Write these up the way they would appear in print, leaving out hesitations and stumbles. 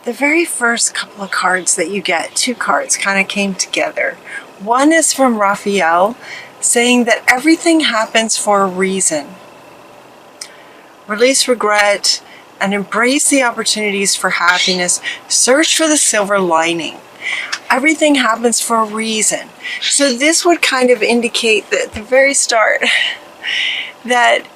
the very first couple of cards that you get, two cards kind of came together. One is from Raphael, saying that everything happens for a reason. Release regret and embrace the opportunities for happiness. Search for the silver lining. Everything happens for a reason. So this would kind of indicate that at the very start that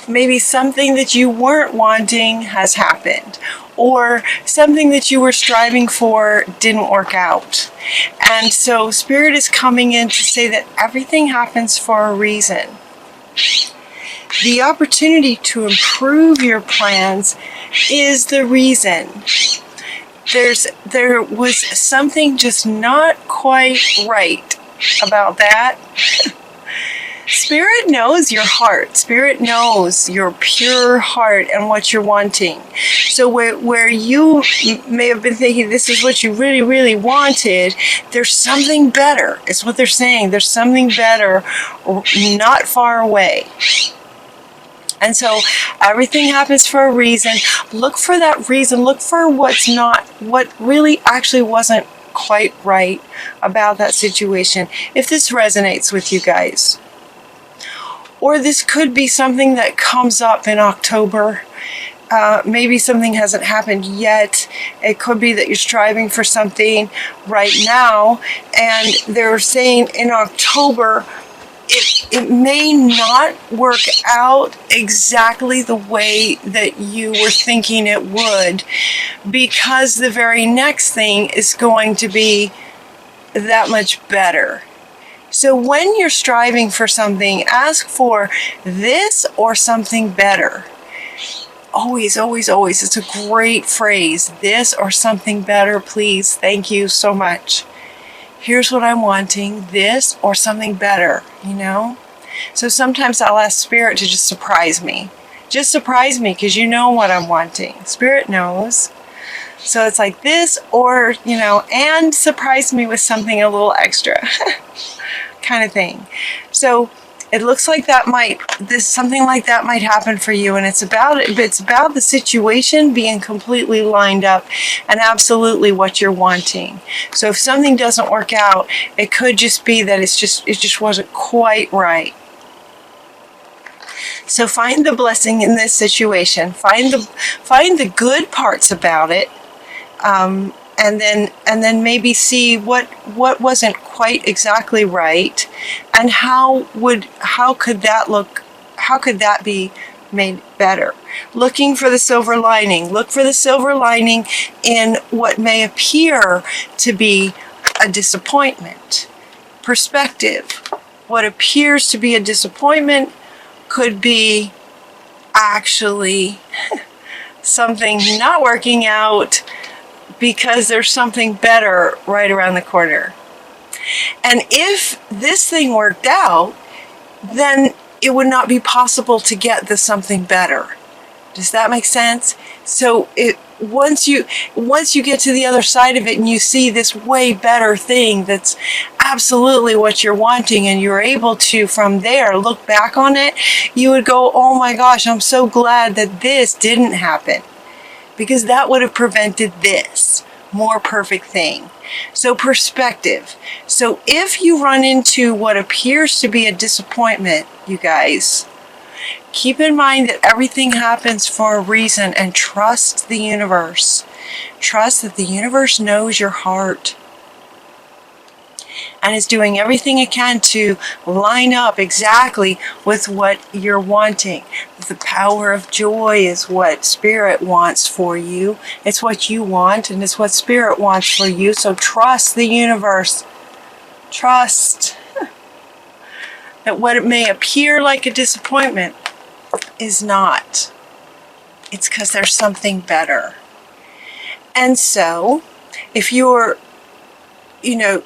maybe something that you weren't wanting has happened, or something that you were striving for didn't work out. And so Spirit is coming in to say that everything happens for a reason. The opportunity to improve your plans is the reason. There was something just not quite right about that. Spirit knows your heart. Spirit knows your pure heart and what you're wanting. So where you may have been thinking this is what you really, really wanted, there's something better, is what they're saying. There's something better not far away. And so everything happens for a reason. Look for that reason. Look for what really actually wasn't quite right about that situation. If this resonates with you guys. Or this could be something that comes up in October. Maybe something hasn't happened yet. It could be that you're striving for something right now, and they're saying in October, it may not work out exactly the way that you were thinking it would, because the very next thing is going to be that much better. So when you're striving for something, ask for this or something better. Always, always, always. It's a great phrase. This or something better, please. Thank you so much. Here's what I'm wanting, this or something better, you know? So sometimes I'll ask Spirit to just surprise me. Just surprise me, because you know what I'm wanting. Spirit knows. So it's like this or, you know, and surprise me with something a little extra kind of thing. So it looks like something like that might happen for you, and it's about the situation being completely lined up and absolutely what you're wanting. So if something doesn't work out, it could just be that it just wasn't quite right. So find the blessing in this situation. Find the good parts about it, and then maybe see what wasn't quite exactly right, and how could that be made better. Looking for the silver lining. Look for the silver lining in what may appear to be a disappointment. Perspective. What appears to be a disappointment could be actually something not working out, because there's something better right around the corner. And if this thing worked out, then it would not be possible to get the something better. Does that make sense? So once you get to the other side of it and you see this way better thing that's absolutely what you're wanting, and you're able to from there look back on it, you would go, oh my gosh, I'm so glad that this didn't happen, because that would have prevented this more perfect thing. So perspective. So if you run into what appears to be a disappointment, you guys, keep in mind that everything happens for a reason, and trust the universe. Trust that the universe knows your heart and is doing everything it can to line up exactly with what you're wanting. The power of joy is what Spirit wants for you. It's what you want, and it's what Spirit wants for you. So trust the universe. Trust that what it may appear like a disappointment is not. It's because there's something better. And so if you're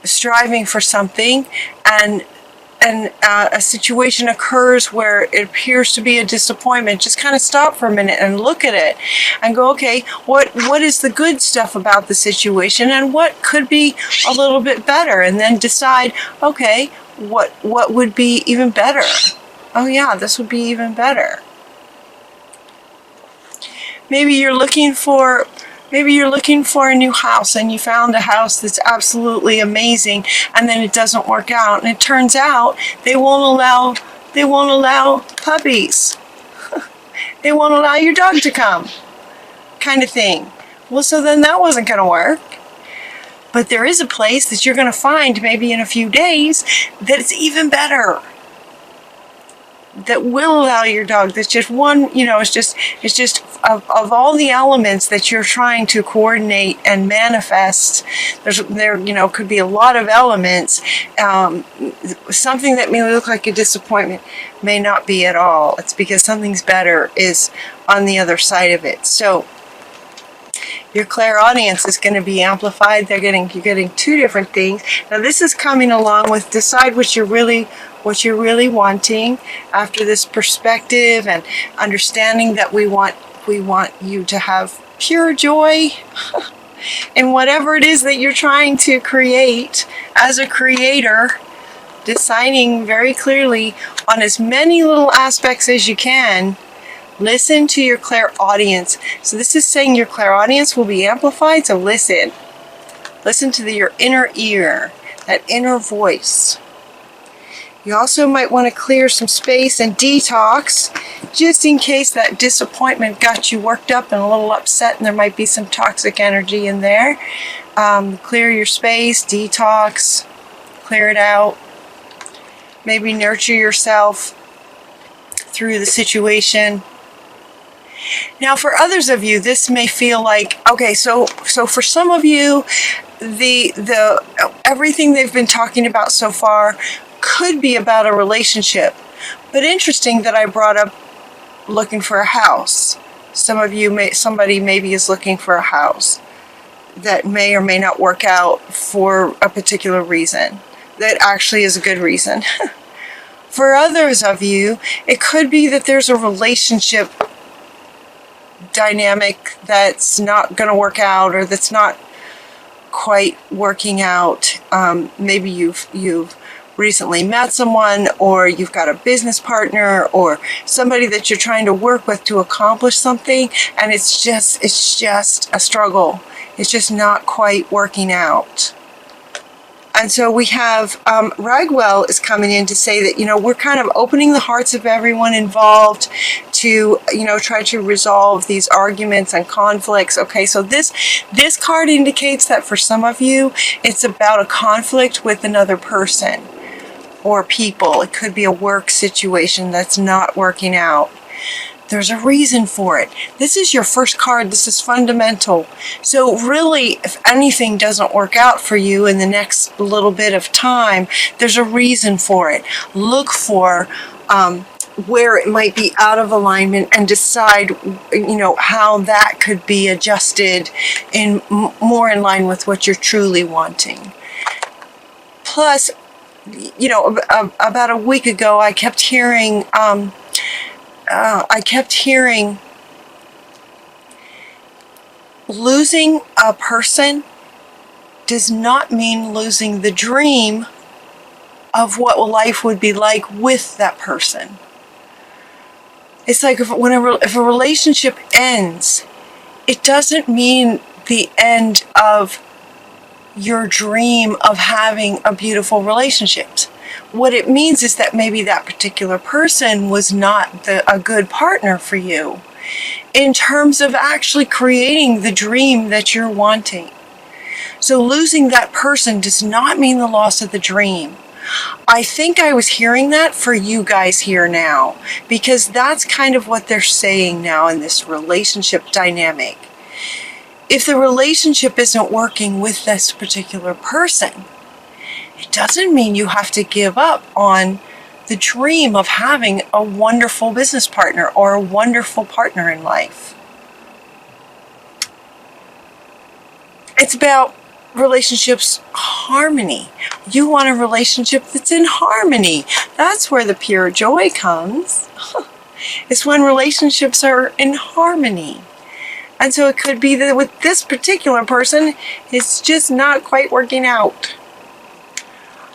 striving for something, and a situation occurs where it appears to be a disappointment, just kind of stop for a minute and look at it and go, okay, what is the good stuff about the situation, and what could be a little bit better, and then decide, okay, what would be even better? Oh yeah, this would be even better. Maybe you're looking for Maybe you're looking for a new house and you found a house that's absolutely amazing, and then it doesn't work out, and it turns out they won't allow puppies. They won't allow your dog to come, kind of thing. Well, so then that wasn't going to work. But there is a place that you're going to find maybe in a few days that's even better, that will allow your dog. That's just one, it's just of all the elements that you're trying to coordinate and manifest, there could be a lot of elements. Something that may look like a disappointment may not be at all. It's because something's better is on the other side of it. So your clairaudience is going to be amplified. You're getting two different things. Now this is coming along with decide what you're really wanting after this perspective, and understanding that we want you to have pure joy in whatever it is that you're trying to create as a creator, deciding very clearly on as many little aspects as you can. Listen to your clairaudience. So this is saying your clairaudience will be amplified, so listen to your inner ear, that inner voice. You also might want to clear some space and detox, just in case that disappointment got you worked up and a little upset, and there might be some toxic energy in there. Clear your space, detox, clear it out. Maybe nurture yourself through the situation. Now, for others of you, this may feel like, okay, so for some of you, the everything they've been talking about so far could be about a relationship. But interesting that I brought up looking for a house. Somebody maybe is looking for a house that may or may not work out for a particular reason. That actually is a good reason. For others of you, it could be that there's a relationship dynamic that's not going to work out, or that's not quite working out. Maybe you've recently met someone, or you've got a business partner, or somebody that you're trying to work with to accomplish something, and it's just a struggle. It's just not quite working out. And so we have Ragwell is coming in to say that, we're kind of opening the hearts of everyone involved to, try to resolve these arguments and conflicts. Okay, so this card indicates that for some of you, it's about a conflict with another person or people. It could be a work situation that's not working out. There's a reason for it. This is your first card. This is fundamental. So really, if anything doesn't work out for you in the next little bit of time, there's a reason for it. Look for where it might be out of alignment, and decide, how that could be adjusted in more in line with what you're truly wanting. Plus, about a week ago, I kept hearing losing a person does not mean losing the dream of what life would be like with that person. It's like if a relationship ends, it doesn't mean the end of your dream of having a beautiful relationship. What it means is that maybe that particular person was not a good partner for you in terms of actually creating the dream that you're wanting. So losing that person does not mean the loss of the dream. I think I was hearing that for you guys here now, because that's kind of what they're saying now in this relationship dynamic. If the relationship isn't working with this particular person, it doesn't mean you have to give up on the dream of having a wonderful business partner or a wonderful partner in life. It's about relationships harmony. You want a relationship that's in harmony. That's where the pure joy comes. It's when relationships are in harmony. And so it could be that with this particular person, it's just not quite working out.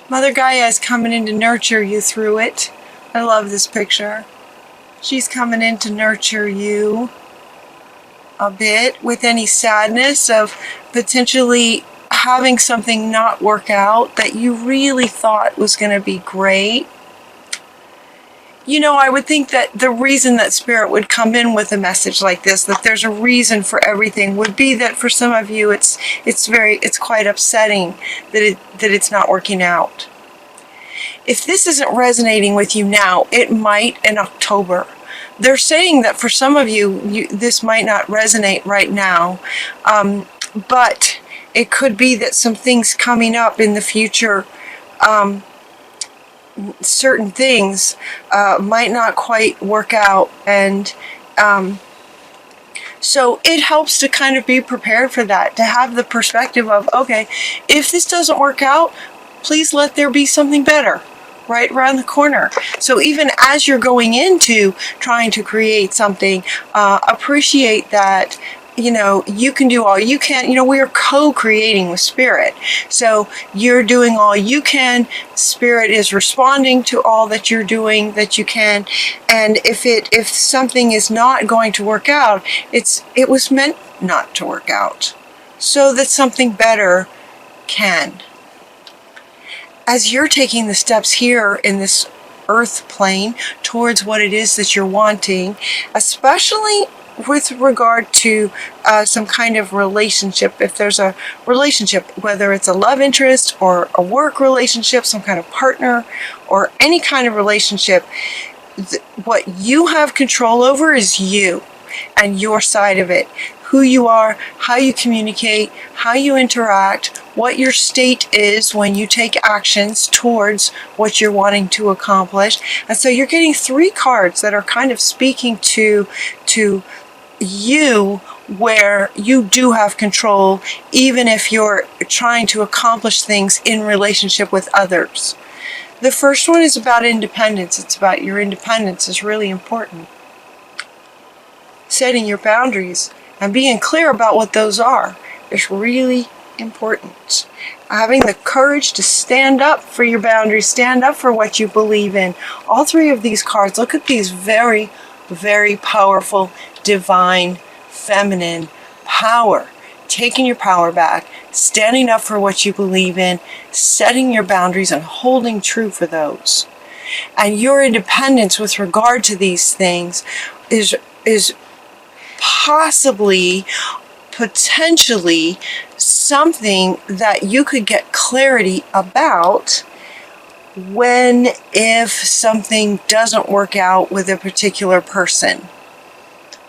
Mother Gaia is coming in to nurture you through it. I love this picture. She's coming in to nurture you. a bit with any sadness of potentially having something not work out that you really thought was going to be great. You know, I would think that the reason that Spirit would come in with a message like this, that there's a reason for everything, would be that for some of you it's quite upsetting that it's not working out. If this isn't resonating with you now, it might in October. They're saying that for some of you, this might not resonate right now, but it could be that some things coming up in the future, certain things might not quite work out, and so it helps to kind of be prepared for that, to have the perspective of, okay, if this doesn't work out, please let there be something better right around the corner. So even as you're going into trying to create something, appreciate that, you know, you can do all you can. You know, we are co-creating with Spirit. So you're doing all you can. Spirit is responding to all that you're doing that you can. And if something is not going to work out, it was meant not to work out, so that something better can. As you're taking the steps here in this earth plane towards what it is that you're wanting, especially with regard to some kind of relationship, if there's a relationship, whether it's a love interest or a work relationship, some kind of partner, or any kind of relationship, what you have control over is you and your side of it. Who you are, how you communicate, how you interact, what your state is when you take actions towards what you're wanting to accomplish. And so you're getting 3 cards that are kind of speaking to you, where you do have control, even if you're trying to accomplish things in relationship with others. The first one is about independence. It's about your independence is really important. Setting your boundaries and being clear about what those are is really important. Having the courage to stand up for your boundaries, stand up for what you believe in. All 3 of these cards, look at these very, very powerful, divine, feminine power. Taking your power back, standing up for what you believe in, setting your boundaries and holding true for those. And your independence with regard to these things is possibly, potentially something that you could get clarity about if something doesn't work out with a particular person.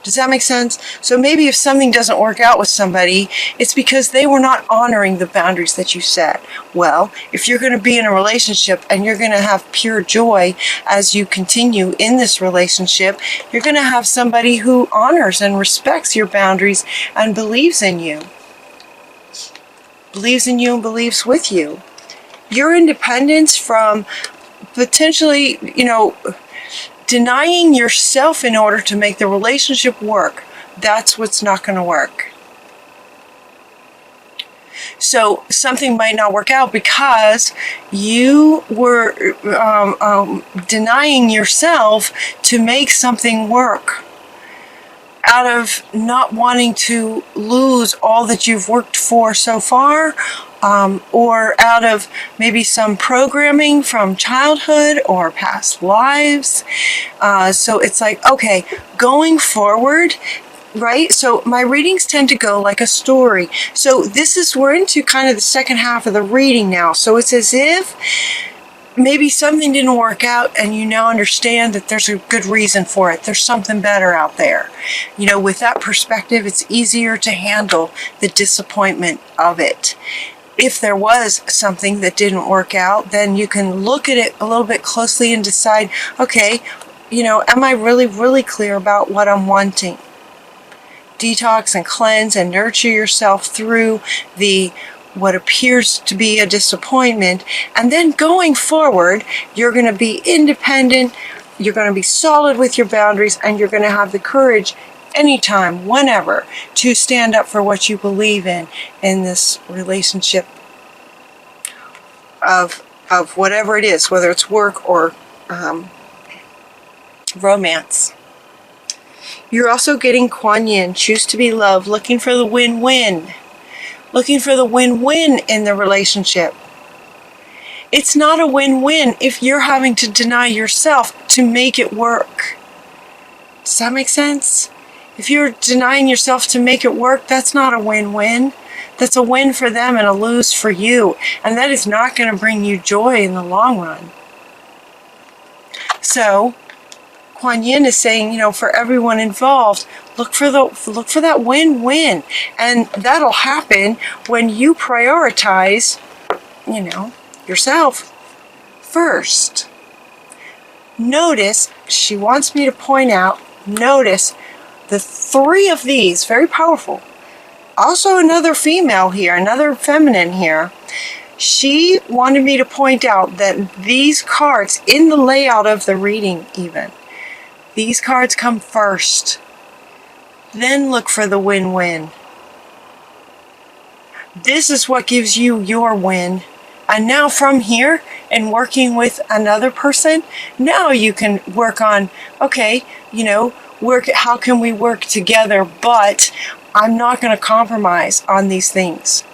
Does that make sense? So maybe if something doesn't work out with somebody, it's because they were not honoring the boundaries that you set. Well, if you're going to be in a relationship and you're going to have pure joy as you continue in this relationship, you're going to have somebody who honors and respects your boundaries and believes in you. Believes in you and believes with you. Your independence from potentially, denying yourself in order to make the relationship work, that's what's not going to work. So something might not work out because you were denying yourself to make something work, out of not wanting to lose all that you've worked for so far, or out of maybe some programming from childhood or past lives. So it's like, okay, going forward, right? So my readings tend to go like a story. So we're into kind of the second half of the reading now. So it's as if maybe something didn't work out and you now understand that there's a good reason for it. There's something better out there. With that perspective, it's easier to handle the disappointment of it. If there was something that didn't work out, then you can look at it a little bit closely and decide, okay, am I really, really clear about what I'm wanting? Detox and cleanse and nurture yourself through what appears to be a disappointment. And then going forward, you're going to be independent, you're going to be solid with your boundaries, and you're going to have the courage anytime, whenever, to stand up for what you believe in this relationship of whatever it is, whether it's work or romance. You're also getting Kuan Yin, choose to be loved, looking for the win-win. Looking for the win-win in the relationship. It's not a win-win if you're having to deny yourself to make it work. Does that make sense? If you're denying yourself to make it work, that's not a win-win. That's a win for them and a lose for you. And that is not going to bring you joy in the long run. So, Kuan Yin is saying, for everyone involved, look for that win-win. And that'll happen when you prioritize, yourself first. Notice, she wants me to point out, notice the 3 of these, very powerful. Also another female here, another feminine here. She wanted me to point out that these cards, in the layout of the reading even, these cards come first. Then look for the win-win. This is what gives you your win. And now from here, and working with another person, now you can work on, okay, how can we work together, but I'm not going to compromise on these things.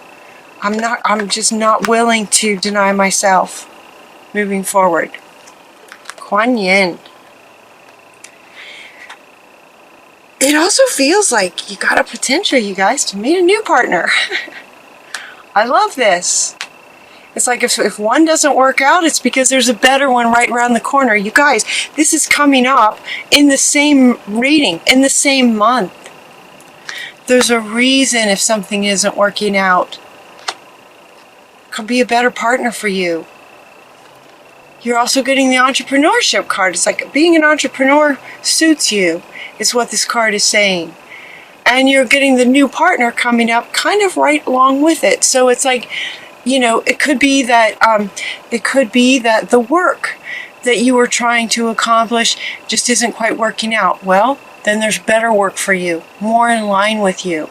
I'm just not willing to deny myself moving forward. Kuan Yin. It also feels like you got a potential, you guys, to meet a new partner. I love this. It's like if one doesn't work out, it's because there's a better one right around the corner. You guys, this is coming up in the same reading, in the same month. There's a reason if something isn't working out. Could be a better partner for you. You're also getting the entrepreneurship card. It's like being an entrepreneur suits you, is what this card is saying. And you're getting the new partner coming up kind of right along with it. So it's like, it could be that the work that you were trying to accomplish just isn't quite working out. Well, then there's better work for you, more in line with you.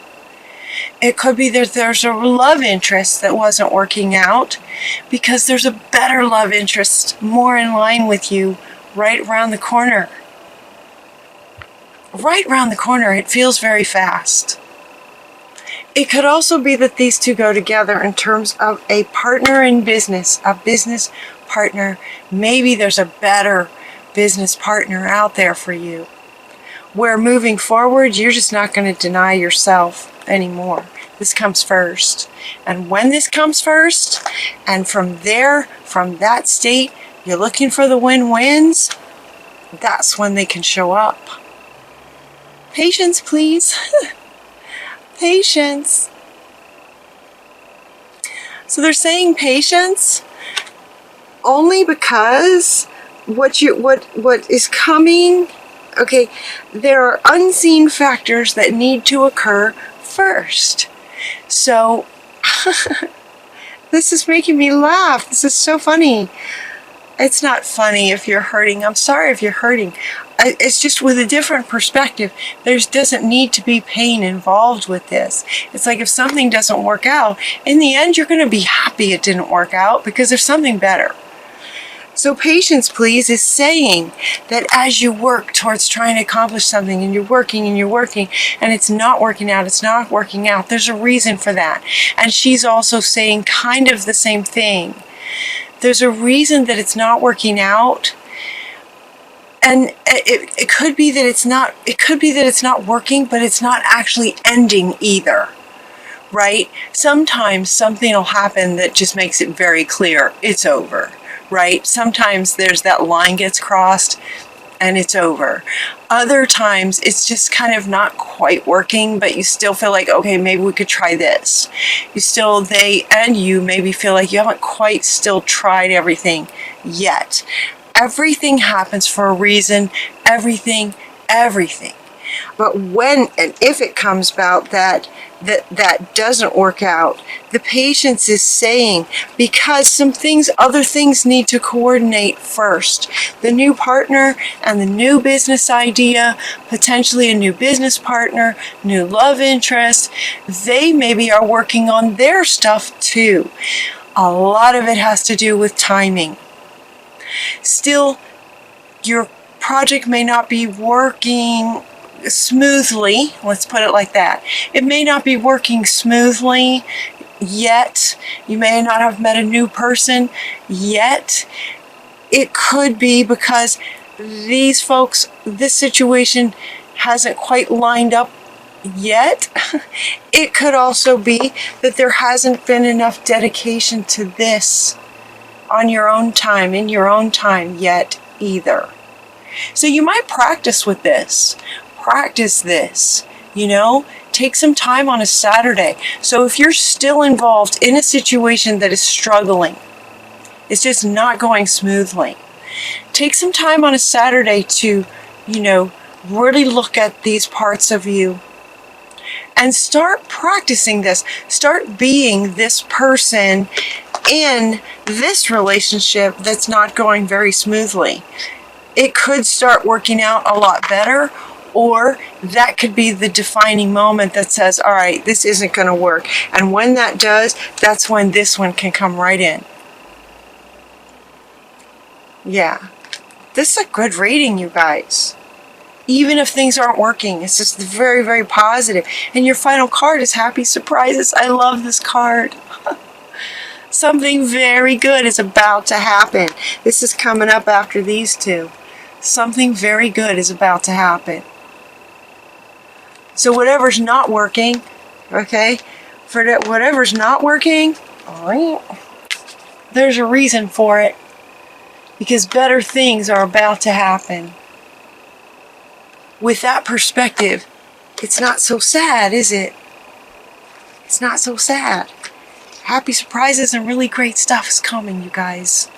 It could be that there's a love interest that wasn't working out because there's a better love interest, more in line with you, right around the corner. Right around the corner. It feels very fast. It could also be that these two go together in terms of a partner in business, a business partner. Maybe there's a better business partner out there for you, where moving forward, you're just not going to deny yourself anymore. This comes first. And when this comes first, and from there, from that state, you're looking for the win-wins, that's when they can show up. Patience, please. Patience. So they're saying patience only because what is coming, okay, there are unseen factors that need to occur first. So this is making me laugh. This is so funny. It's not funny if you're hurting. I'm sorry if you're hurting. It's just with a different perspective. There doesn't need to be pain involved with this. It's like if something doesn't work out, in the end, you're going to be happy it didn't work out because there's something better. So patience, please, is saying that as you work towards trying to accomplish something and you're working and it's not working out, there's a reason for that. And she's also saying kind of the same thing. There's a reason that it's not working out. And it could be that it's not working, but it's not actually ending either. Right? Sometimes something will happen that just makes it very clear it's over. Right? Sometimes there's that line gets crossed and it's over. Other times it's just kind of not quite working, but you still feel like, okay, maybe we could try this. They and you maybe feel like you haven't quite still tried everything yet. Everything happens for a reason. Everything. But when and if it comes about that doesn't work out, the patience is saying because other things need to coordinate first. The new partner and the new business idea, potentially a new business partner, new love interest, they maybe are working on their stuff too. A lot of it has to do with timing. Still, your project may not be working smoothly. Let's put it like that. It may not be working smoothly yet. You may not have met a new person yet. It could be because these folks, this situation hasn't quite lined up yet. It could also be that there hasn't been enough dedication to this on your own time, in your own time yet either. So you might practice with this. Practice this, take some time on a Saturday. So if you're still involved in a situation that is struggling, it's just not going smoothly, take some time on a Saturday to, really look at these parts of you and start practicing this. Start being this person in this relationship that's not going very smoothly. It could start working out a lot better, or that could be the defining moment that says, all right, this isn't going to work. And when that does, that's when this one can come right in. Yeah. This is a good reading, you guys. Even if things aren't working, it's just very, very positive. And your final card is Happy Surprises. I love this card. Something very good is about to happen. This is coming up after these two. Something very good is about to happen. So whatever's not working, okay, for that, whatever's not working, there's a reason for it. Because better things are about to happen. With that perspective, it's not so sad, is it? It's not so sad. Happy surprises and really great stuff is coming, you guys.